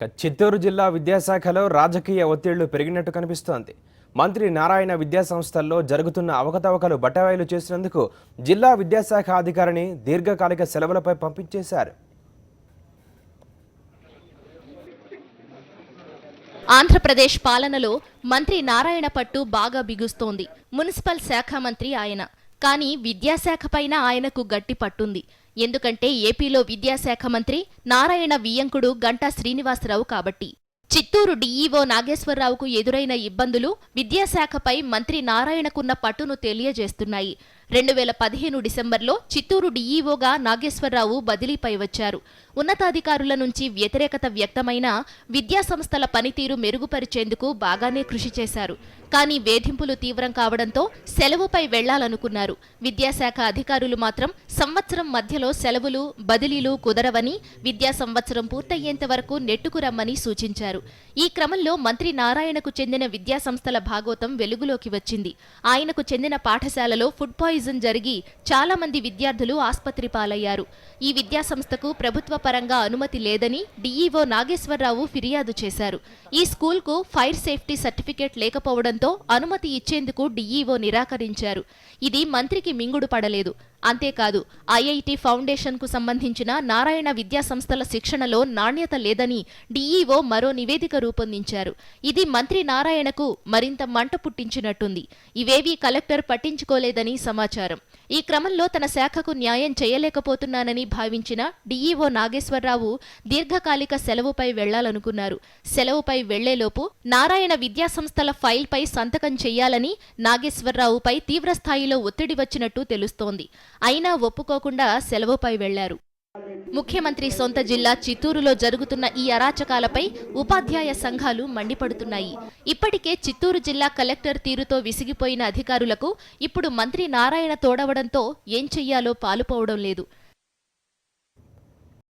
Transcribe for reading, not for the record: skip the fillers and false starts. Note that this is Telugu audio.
చిత్తూరు జిల్లా విద్యాశాఖలో రాజకీయ ఒత్తిళ్లు పెరిగినట్టు కనిపిస్తోంది. మంత్రి నారాయణ విద్యా సంస్థల్లో జరుగుతున్న అవకతవకలు బట్టబయలు చేసినందుకు జిల్లా విద్యాశాఖ అధికారిని దీర్ఘకాలిక సెలవులపై పంపించేశారు. ఆంధ్రప్రదేశ్ పాలనలో మంత్రి నారాయణ పట్టు బాగా బిగుస్తోంది. మున్సిపల్ శాఖ మంత్రి ఆయన. కానీ విద్యాశాఖ పైన ఆయనకు గట్టి పట్టుంది. ఎందుకంటే ఏపీలో విద్యాశాఖ మంత్రి నారాయణ వియ్యంకుడు గంటా శ్రీనివాసరావు కాబట్టి. చిత్తూరు డీఈఓ నాగేశ్వరరావుకు ఎదురైన ఇబ్బందులు విద్యాశాఖపై మంత్రి నారాయణకున్న పట్టును తెలియజేస్తున్నాయి. 2015 డిసెంబర్లో చిత్తూరు డీఈఓగా నాగేశ్వరరావు బదిలీపై వచ్చారు. ఉన్నతాధికారుల నుంచి వ్యతిరేకత వ్యక్తమైన విద్యాసంస్థల పనితీరు మెరుగుపరిచేందుకు బాగానే కృషి చేశారు. కానీ వేధింపులు తీవ్రం కావడంతో సెలవుపై వెళ్లాలనుకున్నారు. విద్యాశాఖ అధికారులు మాత్రం సంవత్సరం మధ్యలో సెలవులు, బదిలీలు కుదరవని, విద్యా సంవత్సరం పూర్తయ్యేంత వరకు నెట్టుకురమ్మని సూచించారు. ఈ క్రమంలో మంత్రి నారాయణకు చెందిన విద్యాసంస్థల భాగోతం వెలుగులోకి వచ్చింది. ఆయనకు చెందిన పాఠశాలలో ఫుడ్ పాయిజన్ జరిగి చాలా మంది విద్యార్థులు ఆస్పత్రి పాలయ్యారు. ఈ విద్యాసంస్థకు ప్రభుత్వ పరంగా అనుమతి లేదని డీఈఓ నాగేశ్వరరావు ఫిర్యాదు చేశారు. ఈ స్కూల్కు ఫైర్ సేఫ్టీ సర్టిఫికేట్ లేకపోవడంతో అనుమతి ఇచ్చేందుకు డీఈఓ నిరాకరించారు. ఇది మంత్రికి మింగుడు పడలేదు. అంతేకాదు, ఐఐటి ఫౌండేషన్కు సంబంధించిన నారాయణ విద్యాసంస్థల శిక్షణలో నాణ్యత లేదని డీఈఓ మరో నివేదిక రూపొందించారు. ఇది మంత్రి నారాయణకు మరింత మంట పుట్టించినట్టుంది. ఇవేవీ కలెక్టర్ పట్టించుకోలేదని సమాచారం. ఈ క్రమంలో తన శాఖకు న్యాయం చేయలేకపోతున్నానని భావించిన డీఈఓ నాగేశ్వరరావు దీర్ఘకాలిక సెలవుపై వెళ్లాలనుకున్నారు. సెలవుపై వెళ్లేలోపు నారాయణ విద్యాసంస్థల ఫైల్పై సంతకం చెయ్యాలని నాగేశ్వరరావుపై తీవ్రస్థాయిలో ఒత్తిడి వచ్చినట్టు తెలుస్తోంది. అయినా ఒప్పుకోకుండా సెలవుపై వెళ్లారు. ముఖ్యమంత్రి సొంత జిల్లా చిత్తూరులో జరుగుతున్న ఈ అరాచకాలపై ఉపాధ్యాయ సంఘాలు మండిపడుతున్నాయి. ఇప్పటికే చిత్తూరు జిల్లా కలెక్టర్ తీరుతో విసిగిపోయిన అధికారులకు ఇప్పుడు మంత్రి నారాయణ తోడవడంతో ఏం చెయ్యాలో పాలుపోవడం లేదు.